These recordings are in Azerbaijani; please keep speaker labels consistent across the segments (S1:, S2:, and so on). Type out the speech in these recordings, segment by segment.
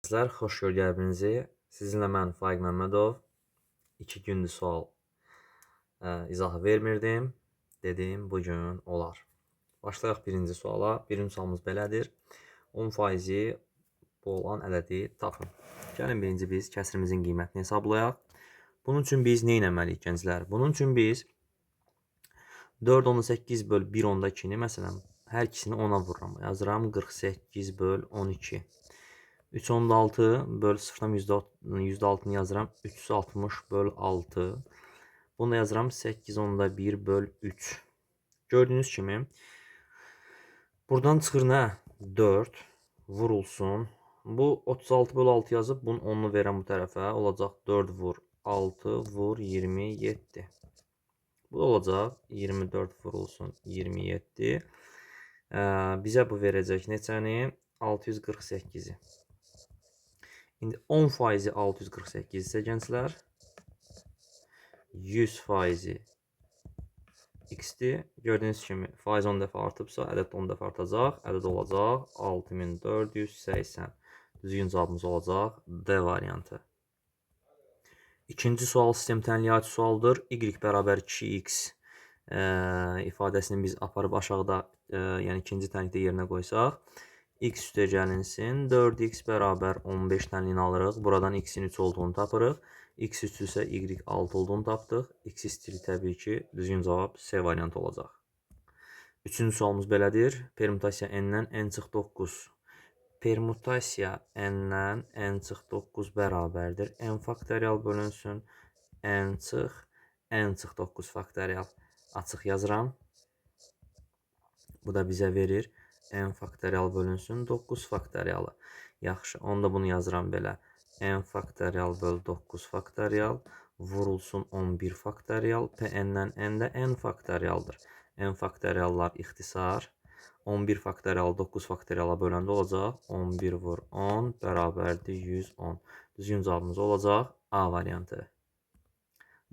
S1: Sizlər xoş gördüyünüzü. Sizinlə mən Faiq Məmmədov. 2 gündür sual izahı vermirdim. Dedim bugün olar. Başlayaq birinci suala. Birinci sualımız belədir. 10% bu olan ədədi tapın. Gəlin birinci biz kəsirimizin qiymətini hesablayaq. Bunun üçün biz nə etməliyik gənclər? Bunun üçün biz 4/8 böl 1/2-ni məsələn hər ikisini 10-a vururam. Yazıram 48 böl 12. 3/6 böl 0'dan %6'nı yazıram. 360 böl 6. Bunu da yazıram 8/1 böl 3. Gördüyünüz kimi buradan çıxır nə? 4 vurulsun. Bu 36 böl 6 yazıb bunun 10'unu verəm bu tərəfə. Olacaq 4 vur 6 vur 27. Bu da olacaq 24 vurulsun 27. Bizə bu verəcək neçəni? 648'i. İndi 10% 648 isə gənclər 100% x-dir. Gördüyünüz kimi faiz 10 dəfə artıbsa, ədəd 10 dəfə artacaq. Ədəd olacaq 6480. Düzgün cavabımız olacaq D variantı. İkinci sual sistem tənliyyatı sualdır. Y bərabər 2x ifadəsini biz aparıb aşağıda, yəni ikinci tənlikdə yerinə qoysaq, x üstə gəlinsin 4x bərabər 15 tənliyini alırıq. Buradan x-in 3 olduğunu tapırıq. X üstü isə y 6 olduğunu tapdıq. X istiri təbii ki, düzgün cavab C variantı olacaq. Üçüncü sualımız belədir. Permutasiya n-dən n çıx 9. Permutasiya n-dən n çıx 9 bərabərdir. N faktorial bölünsün n çıx 9 faktorial. Açıq yazıram. Bu da bizə verir. N faktorial bölünsün 9 faktorialı. Yaxşı, onda bunu yazıram belə. N faktorial böl 9 faktorial vurulsun 11 faktorial. Pn-dən n də n faktorialdır. N faktoriallar ixtisar. 11 faktorial 9 faktoriala böləndə olacaq. 11 vur 10 bərabərdir 110. Düzgün cavabımız olacaq A variantı.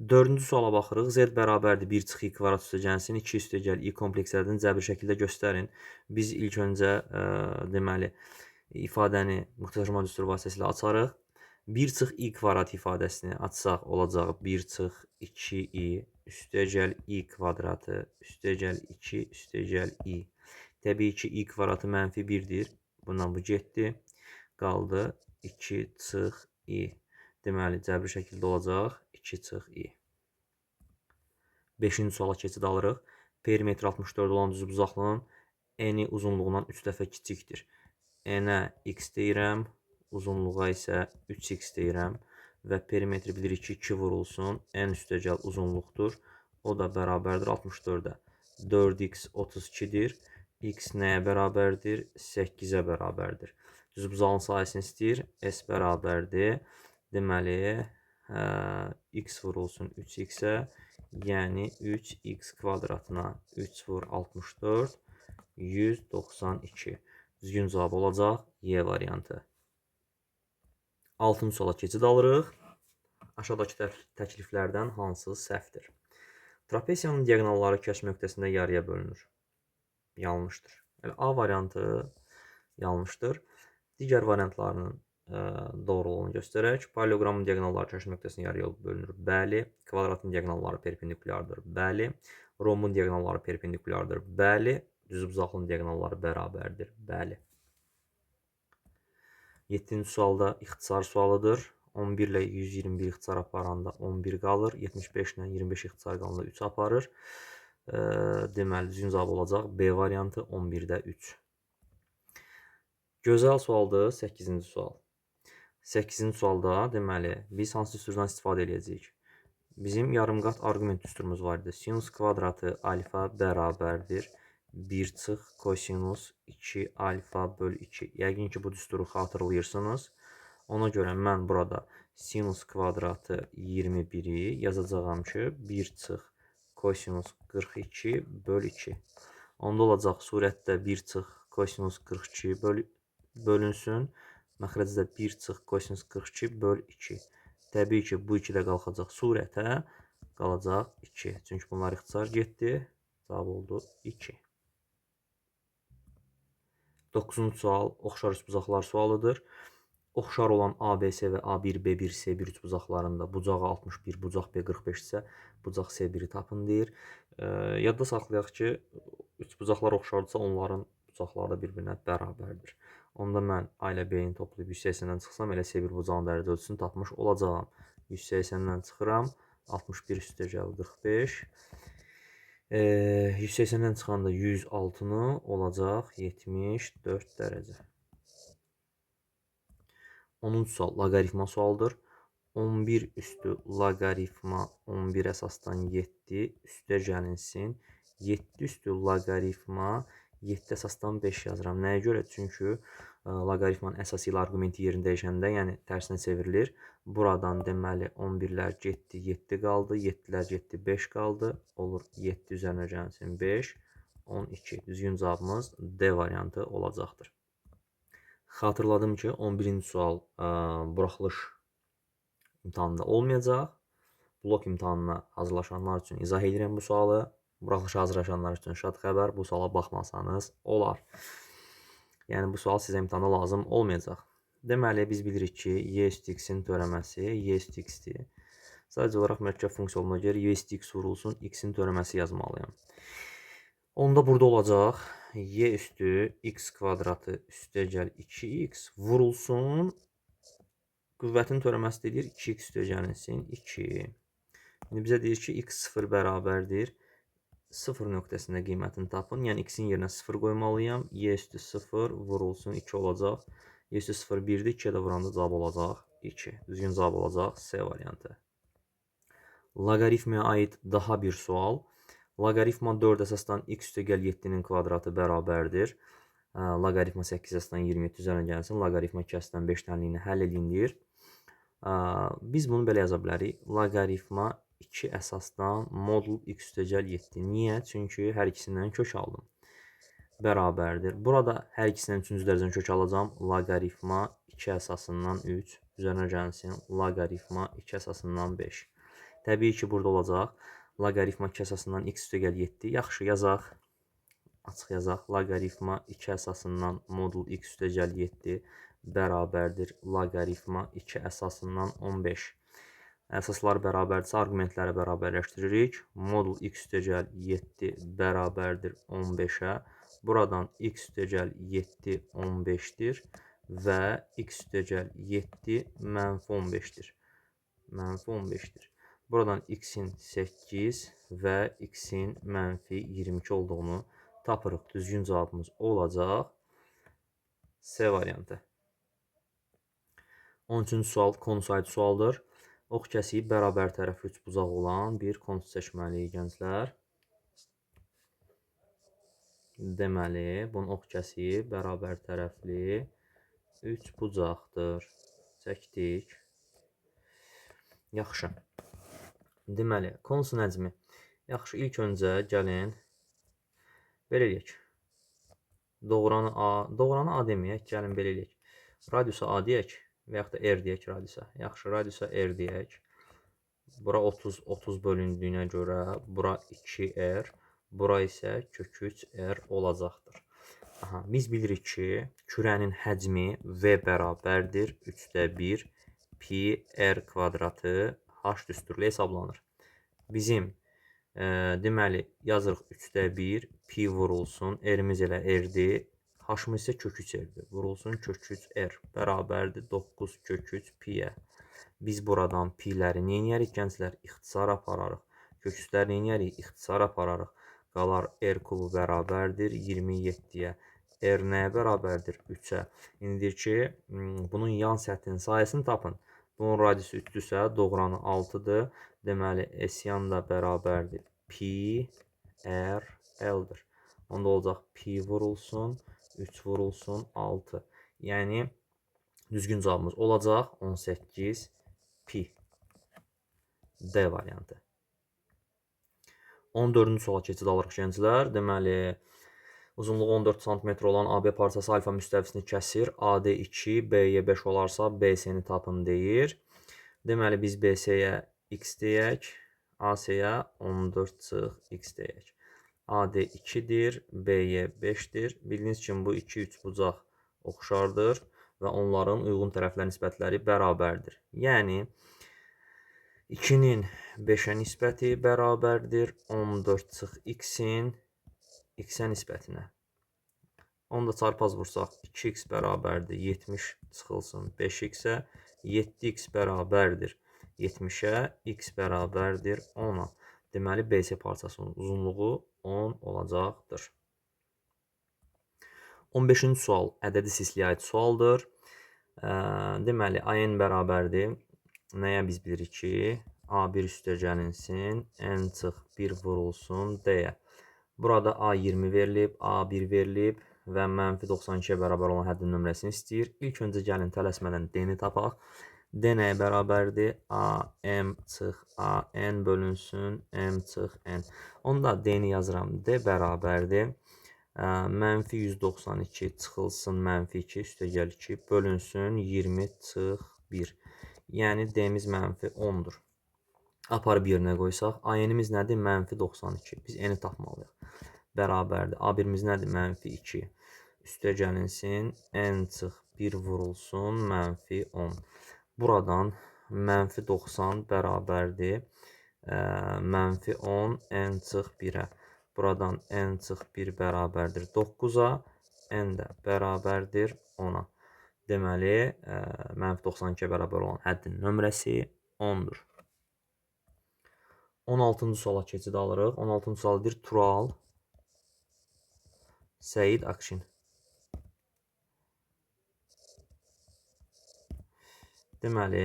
S1: Dördüncü suala baxırıq. Z bərabərdir 1 çıx i kvadrat üstə gəlsin. 2 üstə gəl i komplekslərdən cəbri şəkildə göstərin. Biz ilk öncə deməli ifadəni muxtəsarlaşdırma düsturu vasitəsilə açarıq. 1 çıx i kvadrat ifadəsini açsaq olacaq 1 çıx 2i üstə gəl i kvadratı üstə gəl 2 üstə gəl i. Təbii ki, i kvadratı mənfi 1-dir. Bundan bu getdi. Qaldı 2 çıx i. Deməli, cəbri şəkildə olacaq 2 çıx i. 5-ci suala keçid alırıq. Perimetr 64 olan düzbucaqlının eni uzunluğundan 3 dəfə kiçikdir. N-ə x deyirəm, uzunluğa isə 3x deyirəm və perimetri bilirik ki, 2 vurulsun. N üstə gəl uzunluqdur. O da bərabərdir 64-ə. 4x 32-dir. X nəyə bərabərdir? 8-ə bərabərdir. Düzbucağın sahəsini istəyir. S bərabərdir. Deməli, x vurulsun 3x-ə, yəni 3x kvadratına 3 vur 64, 192. Düzgün cavab olacaq Y variantı. 6-cı suala keçid alırıq. Aşağıdakı təkliflərdən hansı səhvdir? Trapesiyanın diaqonalları kəşf nöqtəsində yarıya bölünür. Yanlışdır. Yəni A variantı yanlışdır. Digər variantlarının doğruluğunu göstərək. Paralelogramın diaqonalları kəşf nöqtəsində yarıya bölünür. Bəli. Kvadratın diaqonalları perpendikulyardır. Bəli. Rombun diaqonalları perpendikulyardır. Bəli. Düzbucaqlının diaqonalları bərabərdir. Bəli. 7-ci sualda ixtisar sualıdır. 11 ilə 121 ixtisar aparanda 11 qalır. 75 ilə 25 ixtisar qalanda 3 aparır. Deməli, düzgün cavab olacaq B variantı 11-də 3. Gözəl sualdır 8-ci sual. 8-ci sualda deməli biz hansı düsturdan istifadə edəcəyik? Bizim yarımqat arqument düsturumuz var idi. Sinus kvadratı alfa bərabərdir 1 çıx kosinus 2 alfa böl 2. Yəqin ki, bu düsturu xatırlayırsınız. Ona görə mən burada sinus kvadratı 21-i yazacağam ki, 1 çıx kosinus 42 böl 2. Onda olacaq surətdə 1 çıx kosinus 42 bölünsün. Məxrəcdə 1 çıx kosinus 42 böl 2. Təbii ki, bu 2 də qalxacaq surətə, qalacaq 2. Çünki bunlar ixtisar getdi. Cavab oldu 2. 9-cu sual oxşar üçbucaqlar sualıdır. oxşar olan ABC və A1, B1, C1 üçbucaqlarında bucağı 61, bucaq B 45 isə bucaq C1-i tapın deyir. Yadda saxlayaq ki, üçbucaqlar oxşardırsa onların bucaqları da bir-birinə bərabərdir. Onda mən A ilə B-ni toplayıb 180-dən çıxsam, elə C1 bucağın dərəcə ölçüsünü tapmış olacağam. 180-dən çıxıram, 61 üstə gəl 45. 180-dən çıxanda 106-nı olacaq 74 dərəcə. 10-cu sual loqaritma sualdır. 11 üstü loqaritma 11 əsasdan 7 üstə gəlinsin. 7 üstü loqaritma 7 əsasdan 5 yazıram. Nəyə görə? Çünki loqaritmanın əsası ilə arqumenti yerini dəyişəndə, yəni tərsinə çevrilir. Buradan deməli 11-lər getdi, 7 qaldı, 7-lər getdi, 5 qaldı. Olur 7 üzərinə gəlinsin 5, 12. Düzgün cavabımız D variantı olacaqdır. Xatırladım ki, 11-ci sual buraxılış imtahanında olmayacaq. Blok imtahanına hazırlaşanlar üçün izah edirəm bu sualı. Buraxılışa hazırlaşanlar üçün şad xəbər, bu suala baxmasanız olar. Yəni, bu sual sizə imtahanda lazım olmayacaq. Deməli, biz bilirik ki, y üstü x-in törəməsi y üstü x-dir. Sadəcə olaraq mürəkkəb funksiya olduğuna görə y üstü x vurulsun, x-in törəməsi yazmalıyam. Onda burada olacaq y üstü x kvadratı üstə gəl 2x vurulsun. Qüvvətin törəməsi deyir 2x üstə gəlinsin 2. İndi bizə deyir ki, x 0 bərabərdir. 0 nöqtəsində qiymətini tapın. Yəni, x-in yerinə 0 qoymalıyam. Y üstü 0 vurulsun 2 olacaq. Y üstü 0 1-dir. 2-yə də vuranda cavab olacaq 2. Düzgün cavab olacaq C variantı. Loqaritmaya aid daha bir sual. Loqaritma 4 əsasdan x üstə gəl 7-nin kvadratı bərabərdir. Loqaritma 8 əsasdan 27 üzərinə gəlsin. Loqaritma 2 əsasdan 5 tənliyini həll edin deyir. Biz bunu belə yaza bilərik. Loqaritma 2 əsasdan modul x üstə gəl 7. Niyə? Çünki hər ikisindən kök aldım. Bərabərdir. Burada hər ikisindən 3-cü dərəcədən kök alacam. Loqaritma 2 əsasından 3 üzərinə gəlsin. Loqaritma 2 əsasından 5. Təbii ki, burada olacaq. Loqaritma 2 əsasından x üstə gəl 7. Yaxşı, yazaq. Açıq yazaq. Loqaritma 2 əsasından modul x üstə gəl 7 bərabərdir. Loqaritma 2 əsasından 15. Əsaslar bərabərdirsə, arqumentləri bərabərləşdiririk. Modul x üstə gəl 7 bərabərdir 15-ə. Buradan x üstə gəl 7 15-dir və x üstə gəl 7 mənfi 15-dir. Mənfi 15-dir. Buradan x-in 8 və x-in mənfi 22 olduğunu tapırıq. Düzgün cavabımız olacaq C variantı. 13-cü sual konus aid sualdır. Ox kəsiyi bərabər tərəfli üçbucaq olan bir konus çəkməliyik gənclər. Deməli, bunun ox kəsiyi bərabər tərəfli üçbucaqdır. Çəkdik. Yaxşı. Deməli, konusun həcmi. Yaxşı, ilk öncə gəlin belə eləyək. Doğranı A deməyək, gəlin belə eləyək. Radiusa A deyək və yaxud da R deyək radiusa. Yaxşı, radiusa R deyək. Bura 30 bölündüyünə görə bura 2R, bura isə kök 3R olacaqdır. Biz bilirik ki, kürənin həcmi V bərabərdir 3/1 pi R kvadratı H düsturlu hesablanır. Bizim deməli yazırıq 3/1 pi vurulsun, R-imiz elə R-dir. H-ımız isə kök 3R-dir. Vurulsun kök 3R bərabərdir 9 kök 3 pi-yə. Biz buradan pi-ləri neyniyərik gənclər? İxtisar apararıq. Kök 3-ləri neyniyərik? İxtisar apararıq. Qalar R kubu bərabərdir 27-yə. R nəyə bərabərdir? 3-ə. İndi deyir ki, bunun yan səthinin sayəsini tapın. Bunun radiusu 3-dürsə, doğranı 6-dır. Deməli, S-yan da bərabərdir pi R L-dir. Onda olacaq pi vurulsun 3 vurulsun 6. Yəni, düzgün cavabımız olacaq 18 pi. D variantı. 14-cü suala keçid alırıq gənclər. Deməli, uzunluğu 14 cm olan AB parçası alfa müstəvisini kəsir. AD 2, BY 5 olarsa BC-ni tapın deyir. Deməli, biz BC-yə x deyək, AC-yə 14-x deyək. AD 2-dir, BY 5-dir. Bildiyiniz kimi bu iki üçbucaq oxşardır və onların uyğun tərəflər nisbətləri bərabərdir. Yəni 2-nin 5-ə nisbəti bərabərdir 14 çıx x-in x-ə nisbətinə. Onu da çarpaz vursaq 2x bərabərdir 70 çıxılsın 5x-ə, 7x bərabərdir 70-ə, x bərabərdir 10-a. Deməli, BC parçasının uzunluğu 10 olacaqdır. 15-ci sual ədədi sisliyə aid sualdır. Deməli, AN bərabərdir. Nəyə biz bilirik ki, A1 üstəgəlinsin, N çıx 1 vurulsun D-yə. Burada A20 verilib, A1 verilib və mənfi 92-yə bərabər olan həddin nömrəsini istəyir. İlk öncə gəlin tələsmədən D-ni tapaq. D nəyə bərabərdir? AM çıx AN bölünsün M çıx N. Onda D-ni yazıram. D bərabərdir. Mənfi 192 çıxılsın mənfi 2 üstəgəl 2 bölünsün 20 çıx 1. Yəni D-miz mənfi 10-dur. Aparıb yerinə qoysaq, AN-imiz nədir? Mənfi 92. Biz N-i tapmalıyıq. Bərabərdir. A1-miz nədir? Mənfi 2. Üstəgəlinsin N çıx 1 vurulsun mənfi 10. Buradan mənfi 90 bərabərdir. Mənfi 10 N çıx 1-ə. Buradan N çıx 1 bərabərdir 9-a. N də bərabərdir 10-a. Deməli, mənfi 92-yə bərabər olan həddin nömrəsi 10-dur. 16-cı suala keçid alırıq. 16-cı sualdır. Tural, Səid, Akşin. Deməli,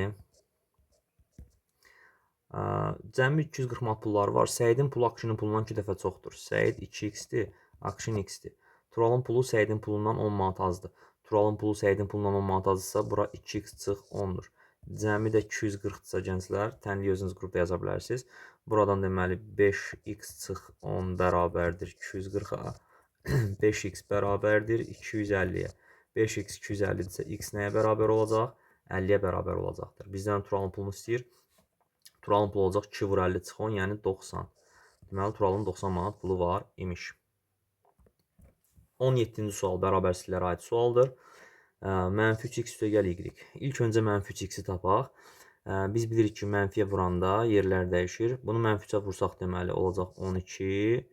S1: cəmi 240 manat pulları var. Səidin pulu Akşinin pulundan 2 dəfə çoxdur. Səid 2x-dir, Akşin x-dir. Turalın pulu Səidin pulundan 10 manat azdır. Turalın pulu Səidin pulundan 10 manat azdırsa, bura 2x çıx 10-dur. Cəmi də 240-dırsa gənclər, tənliyi özünüz qrupda yaza bilərsiniz. Buradan deməli 5x çıx 10 bərabərdir 240-a. 5x bərabərdir 250-yə. 5x 250-dirsə, x nəyə bərabər olacaq? 50-yə bərabər olacaqdır. Bizdən Turalın pulunu istəyir. Turalın pulu olacaq 2 vur 50 çıx 10, yəni 90. Deməli, Turalın 90 manat pulu var imiş. 17-ci sual bərabərsizliklərə aid sualdır. Mənfi 3x üstəgəl y. İlk öncə mənfi 3x-i tapaq. Biz bilirik ki, mənfiyə vuranda yerlər dəyişir. Bunu mənfi 3-ə vursaq deməli olacaq 12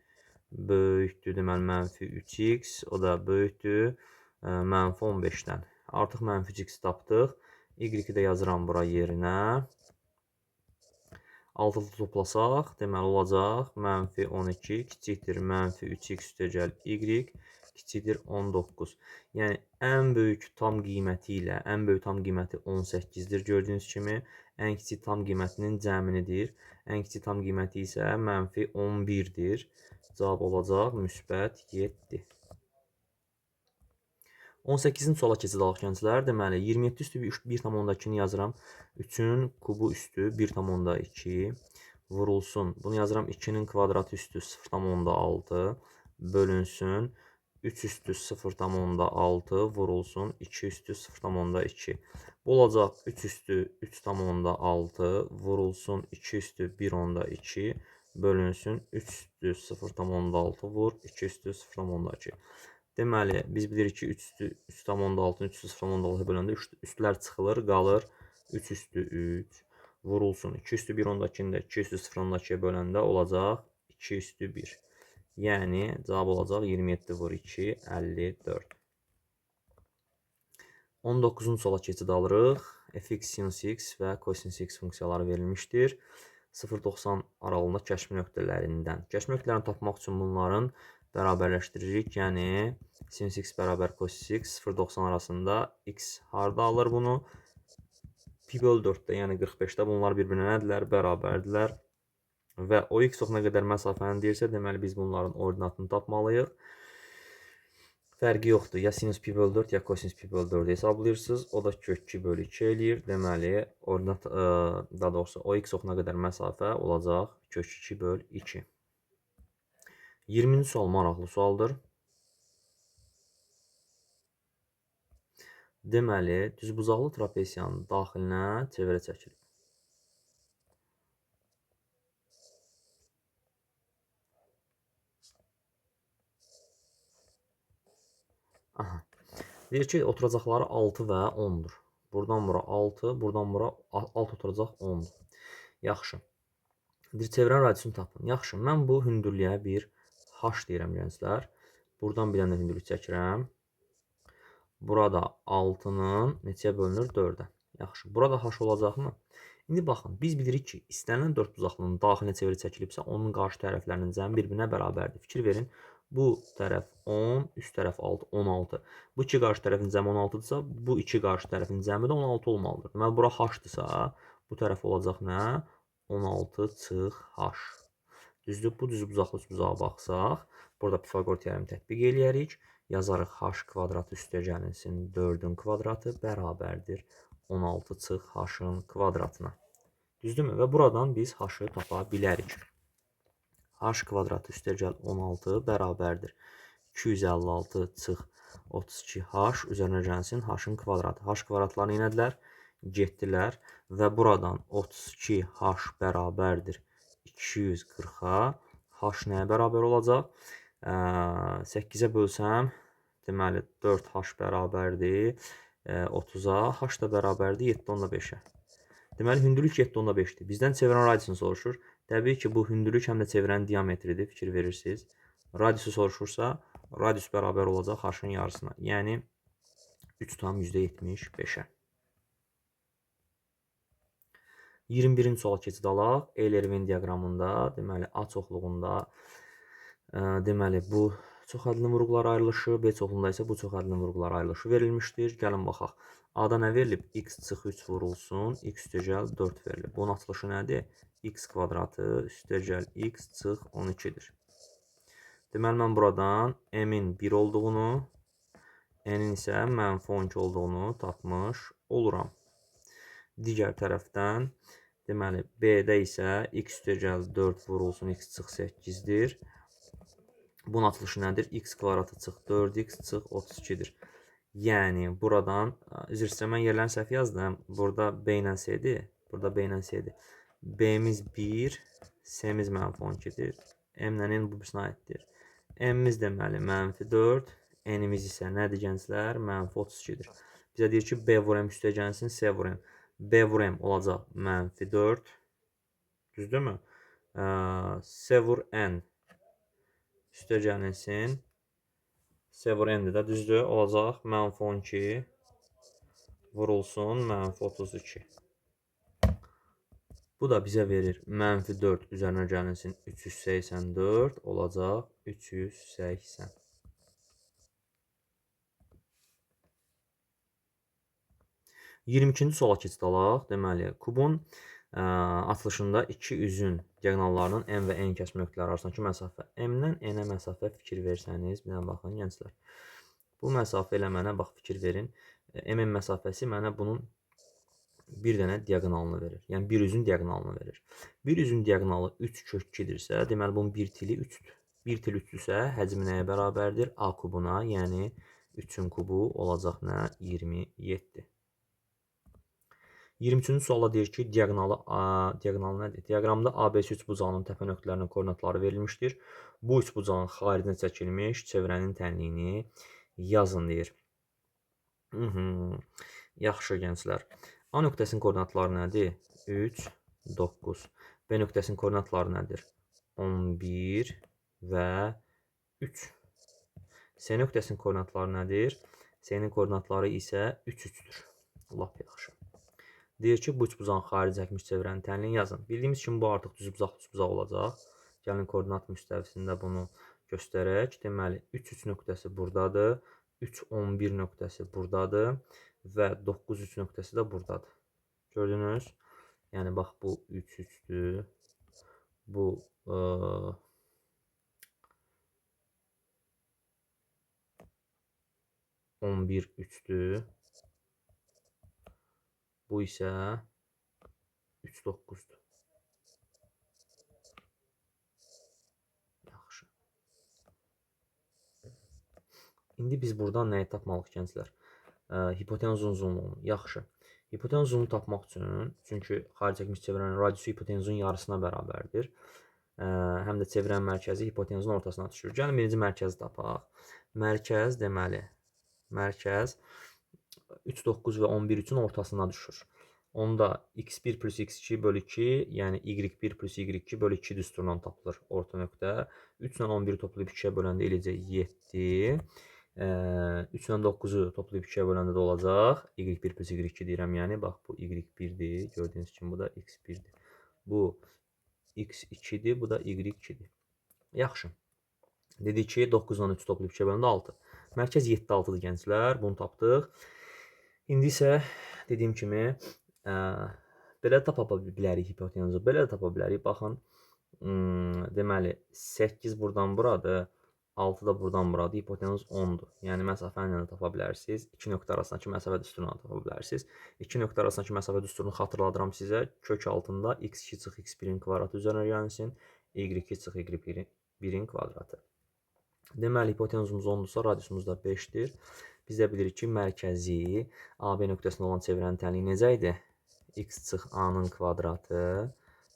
S1: böyükdür deməli mənfi 3x. O da böyükdür mənfi 15-dən. Artıq mənfi 3x-i tapdıq. Y-i də yazıram bura yerinə. 6-lı toplasaq, deməli olacaq mənfi 12 kiçikdir mənfi 3x üstəgəl y kiçikdir 19. Yəni, ən böyük tam qiyməti ilə, ən böyük tam qiyməti 18-dir gördüyünüz kimi. Ən kiçik tam qiymətinin cəminidir. Ən kiçik tam qiyməti isə mənfi 11-dir. Cavab olacaq müsbət 7. 18-ci suala keçid alaq gənclər. Deməli, 27 üstü 1,2-ni yazıram. 3-ün kubu üstü 1,2 vurulsun. Bunu yazıram 2-nin kvadratı üstü 0,6 bölünsün. 3 üstü 0,6 vurulsun. 2 üstü 0,2. Bu olacaq 3 üstü 3,6 vurulsun. 2 üstü 1,2 bölünsün. 3 üstü 0,6 vur. 2 üstü 0,2. Deməli, biz bilirik ki, 3 üstü 3,6-ın 3 üstü 0,6 böləndə üstlər çıxılır, qalır 3 üstü 3 vurulsun. 2 üstü 1,2-ni də 2 üstü 0,2-yə böləndə olacaq 2 üstü 1. Yəni, cavab olacaq 27 vur 2, 54. 19-cu suala keçid alırıq. Fx, sinus x və cosinus x funksiyaları verilmişdir. 0-90 aralığında kəşfi nöqtələrindən. Kəşfi nöqtələrini tapmaq üçün bunların bərabərləşdiririk. Yəni, sinus x bərabər cosinus x 0-90 arasında x harda alır bunu? Pi böl 4-də, yəni 45-də bunlar bir-birinə nədirlər? Bərabərdirlər. Və o x oxuna qədər məsafəni deyirsə, deməli biz bunların ordinatını tapmalıyıq. Fərqi yoxdur. Ya sinus pi böl 4, ya cosinus pi böl 4 hesablayırsınız. O da kök 2 bölü 2 eləyir. Deməli, ordinat, daha doğrusu o x oxuna qədər məsafə olacaq kök 2 böl 2. 20-ci sual maraqlı sualdır. Deməli, düzbucaqlı trapesiyanın daxilinə çevrə çəkilib. Aha. Deyir ki, oturacaqları 6 və 10-dur. Buradan bura 6, buradan bura 6 oturacaq 10-dur. Yaxşı. Deyir, çevrən radiusunu tapın. Yaxşı, mən bu hündürlüyə bir h deyirəm, gənclər. Buradan bir dənə hündürlük çəkirəm. Burada 6-nın neçəyə bölünür? 4-ə. Yaxşı, burada h olacaqmı? İndi baxın, biz bilirik ki, istənilən dördbucaqlının daxilinə çeviri çəkilibsə, onun qarşı tərəflərinin cəmi bir-birinə bərabərdir. Fikir verin, bu tərəf 10, üst tərəf 6, 16. Bu iki qarşı tərəfin cəmi 16-dırsa, bu iki qarşı tərəfin cəmi də 16 olmalıdır. Deməli, bura h-dırsa, bu tərəf olacaq nə? 16 çıx h. Düzdür, bu düzbucaqlı üçbucağa baxsaq, burada Pifaqor teoremi tətbiq eləyərik. Yazarıq h kvadratı üstəgəlinsin 4-ün kvadratı bərabərdir 16 çıx h-ın kvadratına. Düzdürmü? Və buradan biz h-ı tapa bilərik. H kvadratı üstəgəl 16 bərabərdir 256 çıx 32h üzərinə gəlsin h-ın kvadratı. H kvadratları nədilər? Getdilər və buradan 32h bərabərdir 240-a. H nəyə bərabər olacaq? 8-ə bölsəm, deməli 4h bərabərdir 30-a, h da bərabərdir 7/5-ə. Deməli, hündürlük 7/5-dir. Bizdən çevrən radiusunu soruşur. Təbii ki, bu hündürlük həm də çevrənin diametridir, fikir verirsiniz. Radiusu soruşursa, radius bərabər olacaq h-ın yarısına, yəni 3,75-ə. 21-ci sual keçid alaq. Euler-Venn diaqramında, deməli, A çoxluğunda deməli, bu çoxhədli vurğular ayrılışı, B çoxluğunda isə bu çoxhədli vurğular ayrılışı verilmişdir. Gəlin baxaq. A-da nə verilib? X çıx 3 vurulsun, x üstəgəl 4 verilib. Bunun açılışı nədir? X kvadratı üstəgəl x çıx 12-dir. Deməli, mən buradan m-in 1 olduğunu, n-in isə -12 olduğunu tapmış oluram. Digər tərəfdən, deməli, B-də isə x üstəgəl 4 vurulsun, x çıx 8-dir. Bunun açılışı nədir? X kvadratı çıx 4x çıx 32-dir. Yəni, buradan, üzr istəyirəm, mən yerlərini səhv yazdım. Burada B ilə C-dir. Burada B ilə C-dir. B-miz 1, C-miz -12-dir. M-lə N bu birisine aiddir. M-miz deməli -4, N-imiz isə nədir gənclər? -32-dir. Bizə deyir ki, B vur M üstəgəlsin, C vur M. B vur M olacaq -4. Düzdürmü? C vur N üstəgəlinsin. C vur N-dir də, düzdür? Olacaq -12 vurulsun -32. Bu da bizə verir -4 üzərinə gəlinsin 384 olacaq 380. İkinci suala keçid alaq. Deməli, kubun açılışında iki üzün diaqonallarının M və N kəsmə nöqtələri arasındakı məsafə. M-dən N-ə məsafə fikir versəniz, bir dənə baxın gənclər. Bu məsafə ilə mənə bax fikir verin. M-in məsafəsi mənə bunun bir dənə diaqonalını verir. Yəni bir üzün diaqonalını verir. Bir üzün diaqonalı 3 kök 2-dirsə, deməli bunun bir tili 3-dür. Bir til 3-dürsə, həcmi nəyə bərabərdir? A kubuna, yəni 3-ün kubu olacaq nə? 27. 23-cü sualda deyir ki, diaqonalı nədir? Diaqramda ABC üçbucağının təpə nöqtələrinin koordinatları verilmişdir. Bu üçbucağın xaricinə çəkilmiş çevrənin tənliyini yazın deyir. Yaxşı gənclər. A nöqtəsinin koordinatları nədir? 3, 9. B nöqtəsinin koordinatları nədir? 11 və 3. C nöqtəsinin koordinatları nədir? C-nin koordinatları isə 3, 3-dür. Lap yaxşı. Deyir ki, bu üçbucağın xarici çəkmiş çevrənin tənliyini yazın. Bildiyimiz kimi bu artıq düzbucaqlı üçbucaq olacaq. Gəlin koordinat müstəvisində bunu göstərək. Deməli, 3, 3 nöqtəsi buradadır. 3, 11 nöqtəsi buradadır. Və 9, 3 nöqtəsi də buradadır. Gördünüz? Yəni, bax, bu 3, 3-dür. Bu 11, 3-dür. Bu isə 3, 9-dur. Yaxşı. İndi biz buradan nəyi tapmalıyıq gənclər? Hipotenuzun uzunluğunu. Yaxşı. Hipotenuzun uzunluğunu tapmaq üçün, çünki xarici çəkmiş çevrənin radiusu hipotenuzun yarısına bərabərdir. Həm də çevrənin mərkəzi hipotenuzun ortasına düşür. Gəlin birinci mərkəzi tapaq. Mərkəz deməli Mərkəz 3, 9 və 11 üçün ortasına düşür. Onda x1 plus x2 bölü 2, yəni y1 plus y2 bölü 2 düsturundan tapılır orta nöqtə. 3 ilə 11-i toplayıb 2-yə böləndə eləyəcək 7. 3 ilə 9-u toplayıb 2-yə böləndə də olacaq. y1 plus y2 deyirəm, yəni bax bu y1-dir. Gördüyünüz kimi bu da x1-dir. Bu x2-dir, bu da y2-dir. Yaxşı. Dedik ki, 9-dan 3 toplayıb 2-yə böləndə 6. Mərkəz 7, 6-dır gənclər. Bunu tapdıq. İndi isə dediyim kimi belə tapa bilərik hipotenuzu. Belə də tapa bilərik. Baxın, deməli 8 buradan buradır, 6 da buradan buradır. Hipotenuz 10-dur. Yəni məsafəni də tapa bilərsiniz. 2 nöqtə arasındakı məsafə düsturunu tapa bilərsiniz. 2 nöqtə arasındakı məsafə düsturunu xatırladıram sizə. Kök altında x2 çıx x1-in kvadratı üzərinə gəlsin. y2 çıx y1-in kvadratı. Deməli, hipotenuzumuz 10-dursa, radiusumuz da 5-dir. Biz də bilirik ki, mərkəzi AB nöqtəsində olan çevrənin tənliyi necə idi? X çıx A-nın kvadratı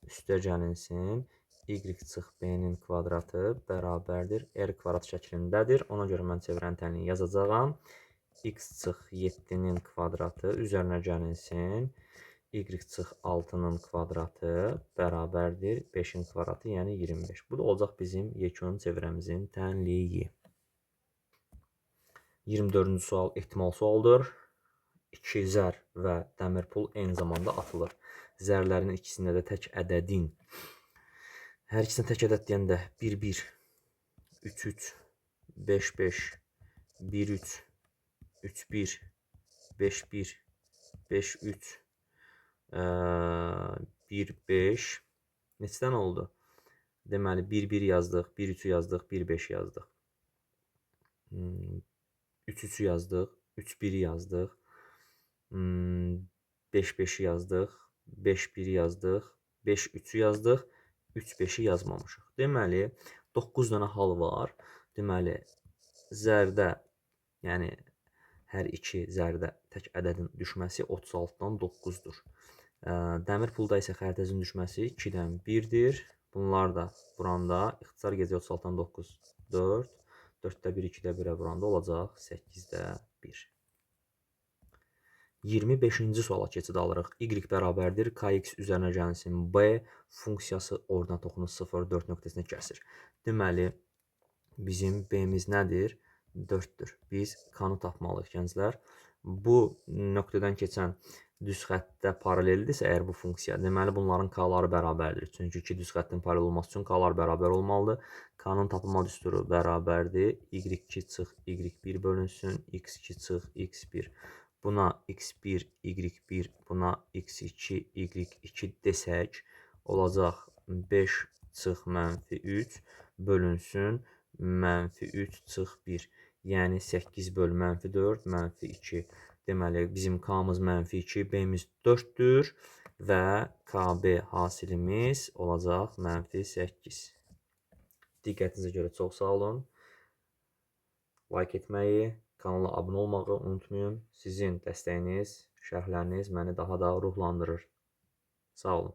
S1: üstə gəlinsin y çıx B-nin kvadratı bərabərdir R kvadrat şəklindədir. Ona görə mən çevrənin tənliyini yazacağam. X çıx 7-nin kvadratı üzərinə gəlinsin y çıx 6-nın kvadratı bərabərdir 5-in kvadratı, yəni 25. Bu da olacaq bizim yekun çevrəmizin tənliyi. 24-cü sual ehtimal sualdır. 2 zər və dəmir pul eyni zamanda atılır. Zərlərin ikisində də tək ədədin. Hər ikisində tək ədəd deyəndə 1-1, 3-3, 5-5, 1-3, 3-1, 5-1, 5-3, 1-5. Neçədən oldu? Deməli, 1-1 yazdıq, 1-3-ü yazdıq, 1-5 yazdıq. 3-3-ü yazdıq, 3-1-i yazdıq, 5-5-i yazdıq, 5-1-i yazdıq, 5-3-ü yazdıq, 3-5-i yazmamışıq. Deməli, 9 dənə hal var. Deməli, zərdə, yəni hər iki zərdə tək ədədin düşməsi 36-dan 9-dur. Dəmir pulda isə xəritəsin düşməsi 2-dən 1-dir. Bunlar da buranda ixtisar gedəcək 36-dan 9, 4. 4-də 1, 2-də 1-ə vuranda olacaq 8-də 1. 25-ci suala keçid alırıq. Y bərabərdir kx üzərinə gəlsin b funksiyası ordinat oxunu 0, 4 nöqtəsində kəsir. Deməli, bizim b-miz nədir? 4-dür. Biz k-nı tapmalıyıq gənclər. Bu nöqtədən keçən düz xəttdə paraleldirsə əgər bu funksiya, deməli bunların k-ları bərabərdir. Çünki iki düz xəttin paralel olması üçün k-lar bərabər olmalıdır. K-nın tapılma düsturu bərabərdir. y2 çıx y1 bölünsün, x2 çıx x1. Buna x1, y1, buna x2, y2 desək, olacaq 5 çıx -3 bölünsün -3 çıx 1. Yəni 8 böl -4, -2. Deməli, bizim k-mız -2, b-miz 4-dür və KB hasilimiz olacaq -8. Diqqətinizə görə çox sağ olun. Like etməyi, kanala abunə olmağı unutmayın. Sizin dəstəyiniz, şərhləriniz məni daha da ruhlandırır. Sağ olun.